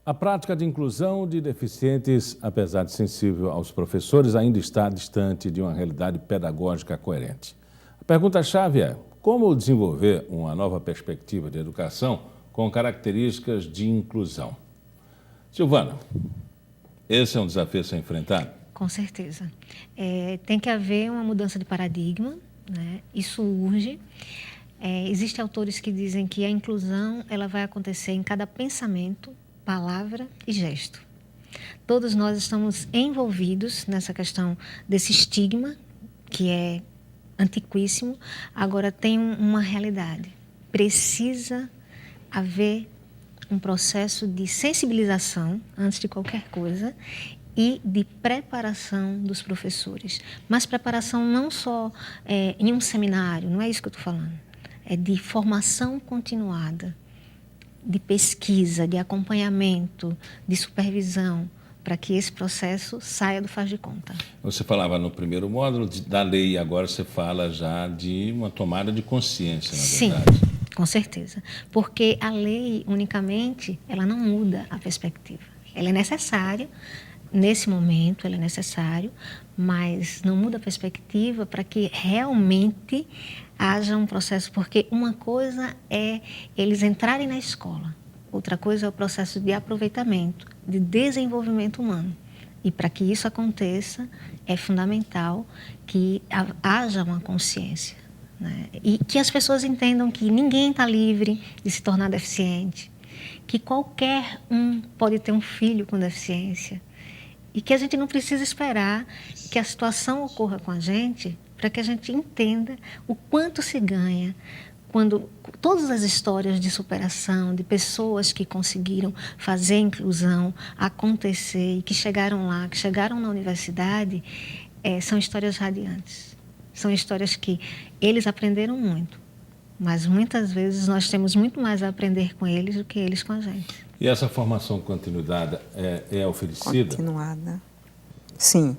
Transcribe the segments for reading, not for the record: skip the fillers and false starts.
A prática de inclusão de deficientes, apesar de sensível aos professores, ainda está distante de uma realidade pedagógica coerente. A pergunta-chave é: como desenvolver uma nova perspectiva de educação com características de inclusão? Silvana, esse é um desafio a ser enfrentado? Com certeza. Tem que haver uma mudança de paradigma, né? Isso urge. Existem autores que dizem que a inclusão ela vai acontecer em cada pensamento, palavra e gesto. Todos nós estamos envolvidos nessa questão desse estigma, que é antiquíssimo, agora tem uma realidade. Precisa haver um processo de sensibilização, antes de qualquer coisa, e de preparação dos professores. Mas preparação não só em um seminário, não é isso que eu estou falando. É de formação continuada, de pesquisa, de acompanhamento, de supervisão, para que esse processo saia do faz de conta. Você falava no primeiro módulo da lei e agora você fala já de uma tomada de consciência, na verdade. Sim, com certeza. Porque a lei, unicamente, ela não muda a perspectiva. Ela é necessária, nesse momento, ela é necessária, mas não muda a perspectiva para que realmente haja um processo. Porque uma coisa é eles entrarem na escola, outra coisa é o processo de aproveitamento, de desenvolvimento humano. E para que isso aconteça, é fundamental que haja uma consciência, né? E que as pessoas entendam que ninguém está livre de se tornar deficiente, que qualquer um pode ter um filho com deficiência e que a gente não precisa esperar que a situação ocorra com a gente para que a gente entenda o quanto se ganha quando todas as histórias de superação, de pessoas que conseguiram fazer a inclusão acontecer e que chegaram lá, que chegaram na universidade, são histórias radiantes. São histórias que eles aprenderam muito, mas muitas vezes nós temos muito mais a aprender com eles do que eles com a gente. E essa formação continuada é oferecida? Continuada, sim.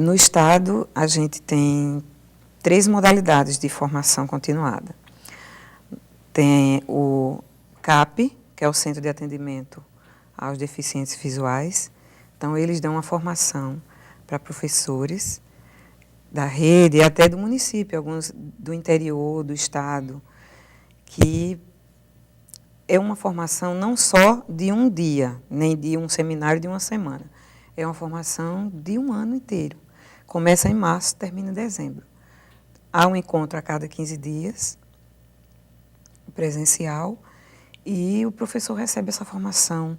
No Estado, a gente tem 3 modalidades de formação continuada. Tem o CAP, que é o Centro de Atendimento aos Deficientes Visuais. Então, eles dão uma formação para professores da rede e até do município, alguns do interior, do Estado, que é uma formação não só de um dia, nem de um seminário de uma semana. É uma formação de um ano inteiro. Começa em março, termina em dezembro. Há um encontro a cada 15 dias, presencial, e o professor recebe essa formação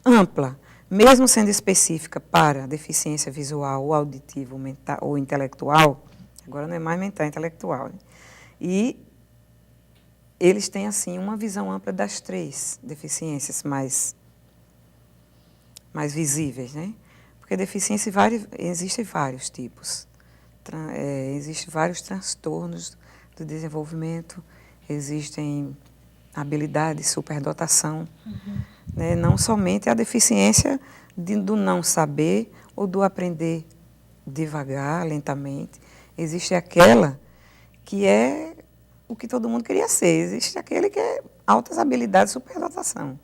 ampla, mesmo sendo específica para deficiência visual ou auditiva mental, ou intelectual, agora não é mais mental, é intelectual, né? E eles têm, assim, uma visão ampla das 3 deficiências mais visíveis, né? Porque deficiência existem vários tipos. Existem vários transtornos do desenvolvimento, existem habilidades, superdotação, né? Não somente a deficiência do não saber ou do aprender devagar, lentamente. Existe aquela que é o que todo mundo queria ser, existe aquele que é altas habilidades, superdotação.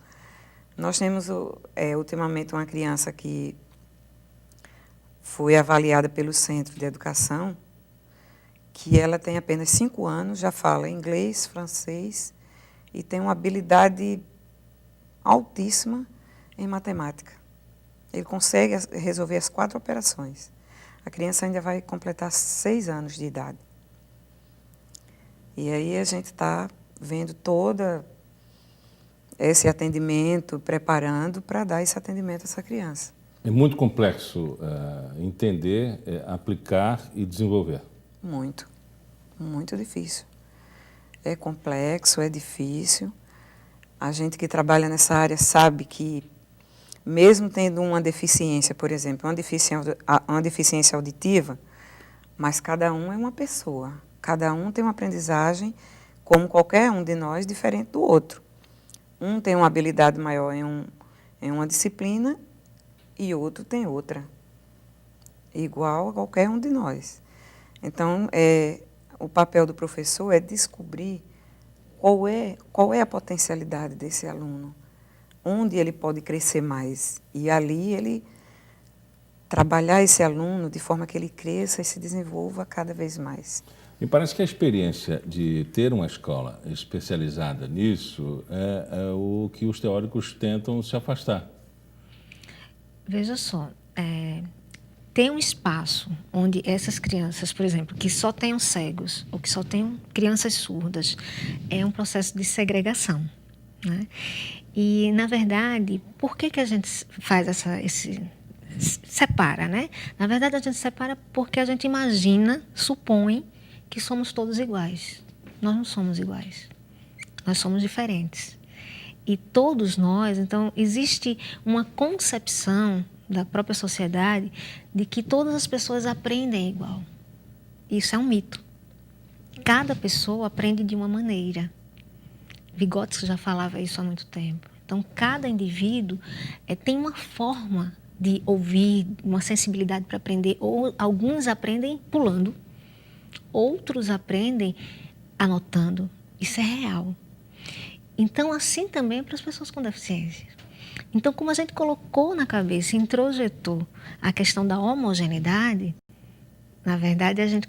Nós temos, ultimamente, uma criança que foi avaliada pelo Centro de Educação, que ela tem apenas 5 anos, já fala inglês, francês e tem uma habilidade altíssima em matemática. Ele consegue resolver as 4 operações. A criança ainda vai completar 6 anos de idade. E aí a gente está vendo todo esse atendimento, preparando para dar esse atendimento a essa criança. É muito complexo entender, aplicar e desenvolver. Muito, muito difícil. É complexo, é difícil. A gente que trabalha nessa área sabe que, mesmo tendo uma deficiência, por exemplo, uma deficiência auditiva, mas cada um é uma pessoa. Cada um tem uma aprendizagem, como qualquer um de nós, diferente do outro. Um tem uma habilidade maior em uma disciplina e outro tem outra, igual a qualquer um de nós. Então, o papel do professor é descobrir qual é a potencialidade desse aluno, onde ele pode crescer mais. E ali ele trabalhar esse aluno de forma que ele cresça e se desenvolva cada vez mais. Me parece que a experiência de ter uma escola especializada nisso é o que os teóricos tentam se afastar. Veja só, tem um espaço onde essas crianças, por exemplo, que só tenham cegos ou que só tenham crianças surdas, é um processo de segregação, né? E, na verdade, por que a gente faz separa, né? Na verdade, a gente separa porque a gente imagina, supõe que somos todos iguais. Nós não somos iguais. Nós somos diferentes. E todos nós, então, existe uma concepção da própria sociedade de que todas as pessoas aprendem igual. Isso é um mito. Cada pessoa aprende de uma maneira. Vygotsky já falava isso há muito tempo. Então, cada indivíduo tem uma forma de ouvir, uma sensibilidade para aprender. Ou alguns aprendem pulando, outros aprendem anotando. Isso é real. Então, assim também para as pessoas com deficiência. Então, como a gente colocou na cabeça, introjetou a questão da homogeneidade, na verdade, a gente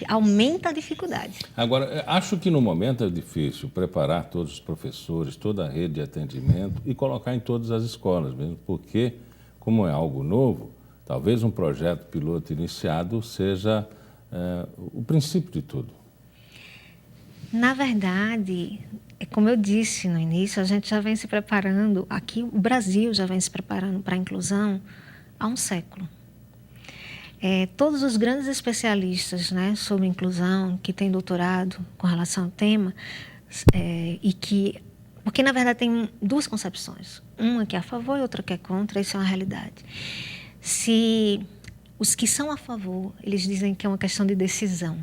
aumenta a dificuldade. Agora, acho que no momento é difícil preparar todos os professores, toda a rede de atendimento e colocar em todas as escolas mesmo, porque, como é algo novo, talvez um projeto piloto iniciado seja o princípio de tudo. Na verdade, como eu disse no início, a gente já vem se preparando, aqui o Brasil já vem se preparando para a inclusão há um século. Todos os grandes especialistas, né, sobre inclusão, que têm doutorado com relação ao tema, porque na verdade tem duas concepções, uma que é a favor e outra que é contra, isso é uma realidade. Se os que são a favor, eles dizem que é uma questão de decisão.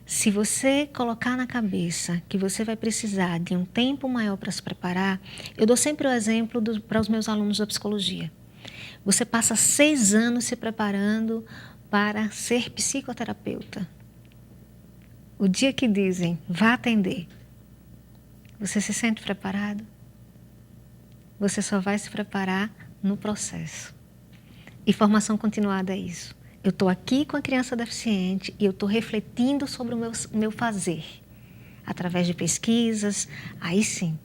Se você colocar na cabeça que você vai precisar de um tempo maior para se preparar, eu dou sempre o exemplo para os meus alunos da psicologia. Você passa 6 anos se preparando para ser psicoterapeuta. O dia que dizem, vá atender, você se sente preparado? Você só vai se preparar no processo. E formação continuada é isso. Eu estou aqui com a criança deficiente e eu estou refletindo sobre o meu fazer. Através de pesquisas, aí sim.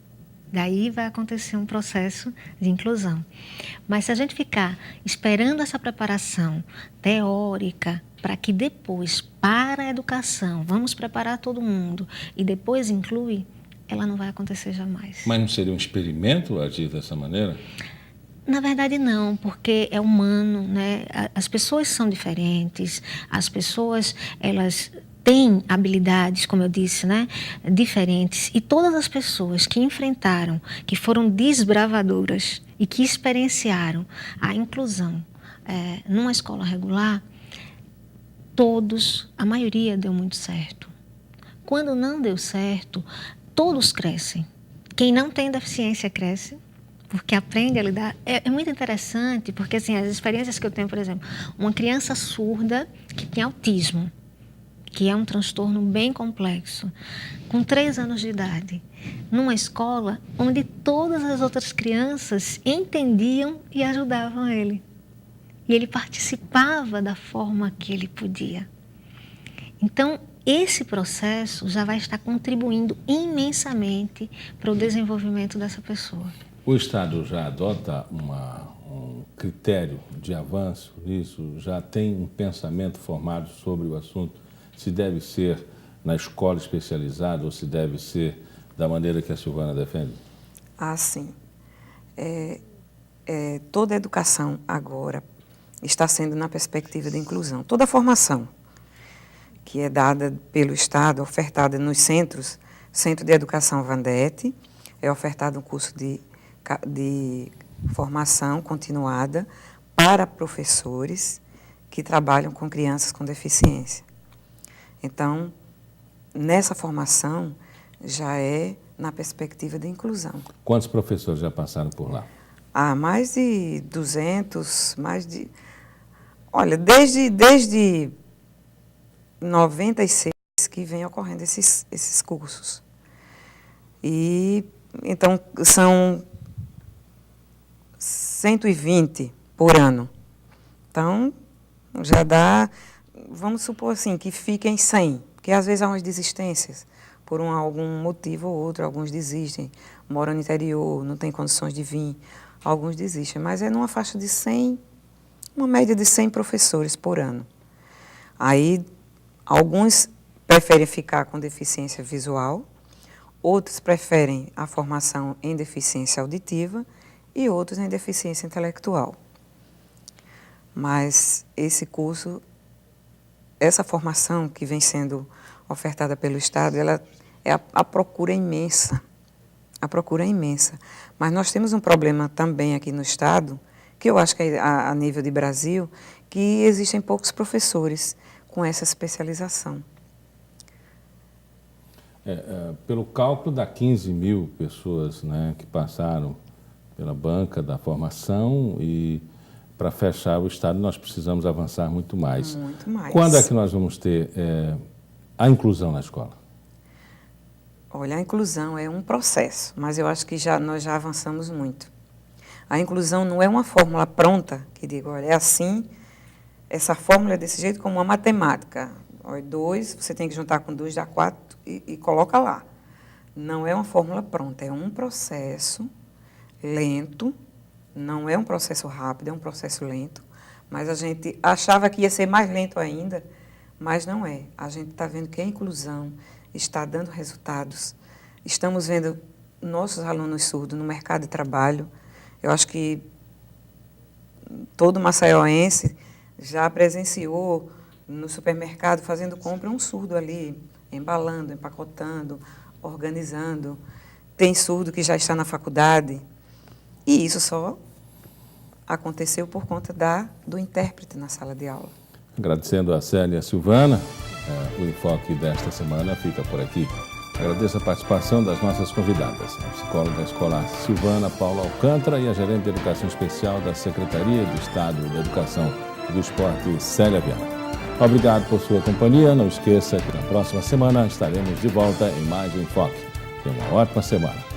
Daí vai acontecer um processo de inclusão. Mas se a gente ficar esperando essa preparação teórica para que depois, para a educação, vamos preparar todo mundo e depois inclui, ela não vai acontecer jamais. Mas não seria um experimento agir dessa maneira? Na verdade, não, porque é humano, né? As pessoas são diferentes, as pessoas, elas têm habilidades, como eu disse, né, diferentes. E todas as pessoas que enfrentaram, que foram desbravadoras e que experienciaram a inclusão numa escola regular, a maioria deu muito certo. Quando não deu certo, todos crescem. Quem não tem deficiência cresce, porque aprende a lidar. É muito interessante, porque assim, as experiências que eu tenho, por exemplo, uma criança surda que tem autismo, que é um transtorno bem complexo, com 3 anos de idade, numa escola onde todas as outras crianças entendiam e ajudavam ele. E ele participava da forma que ele podia. Então, esse processo já vai estar contribuindo imensamente para o desenvolvimento dessa pessoa. O Estado já adota um critério de avanço nisso? Já tem um pensamento formado sobre o assunto? Se deve ser na escola especializada ou se deve ser da maneira que a Silvana defende? Ah, sim. Toda a educação agora está sendo na perspectiva de inclusão. Toda a formação que é dada pelo Estado, ofertada nos Centro de Educação Vandete, é ofertado um curso de formação continuada para professores que trabalham com crianças com deficiência. Então, nessa formação, já é na perspectiva de inclusão. Quantos professores já passaram por lá? Mais de 200, Olha, desde 96 que vem ocorrendo esses cursos. E, então, são 120 por ano. Então, já dá, vamos supor assim, que fiquem 100, porque às vezes há umas desistências, por algum motivo ou outro, alguns desistem, moram no interior, não têm condições de vir, alguns desistem, mas é numa faixa de 100, uma média de 100 professores por ano. Aí, alguns preferem ficar com deficiência visual, outros preferem a formação em deficiência auditiva e outros em deficiência intelectual. Mas esse curso, essa formação que vem sendo ofertada pelo Estado, ela a procura é imensa. A procura é imensa. Mas nós temos um problema também aqui no Estado, que eu acho que é a nível de Brasil, que existem poucos professores com essa especialização. Pelo cálculo, dá 15 mil pessoas, né, que passaram pela banca da formação e para fechar o Estado nós precisamos avançar muito mais. Muito mais. Quando é que nós vamos ter a inclusão na escola? Olha, a inclusão é um processo, mas eu acho que nós já avançamos muito. A inclusão não é uma fórmula pronta, que digo, olha, é assim, essa fórmula é desse jeito como uma matemática. Olha, 2, você tem que juntar com 2, dá 4 e coloca lá. Não é uma fórmula pronta, é um processo lento, não é um processo rápido, é um processo lento, mas a gente achava que ia ser mais lento ainda, mas não é. A gente está vendo que a inclusão está dando resultados. Estamos vendo nossos alunos surdos no mercado de trabalho. Eu acho que todo maceioense já presenciou no supermercado fazendo compra um surdo ali, embalando, empacotando, organizando. Tem surdo que já está na faculdade. E isso só aconteceu por conta do intérprete na sala de aula. Agradecendo a Célia Silvana, o enfoque desta semana fica por aqui. Agradeço a participação das nossas convidadas, a psicóloga escolar Silvana Paula Alcântara e a gerente de Educação Especial da Secretaria de Estado da Educação e do Esporte, Célia Viana. Obrigado por sua companhia. Não esqueça que na próxima semana estaremos de volta em mais um Enfoque. Tenha uma ótima semana.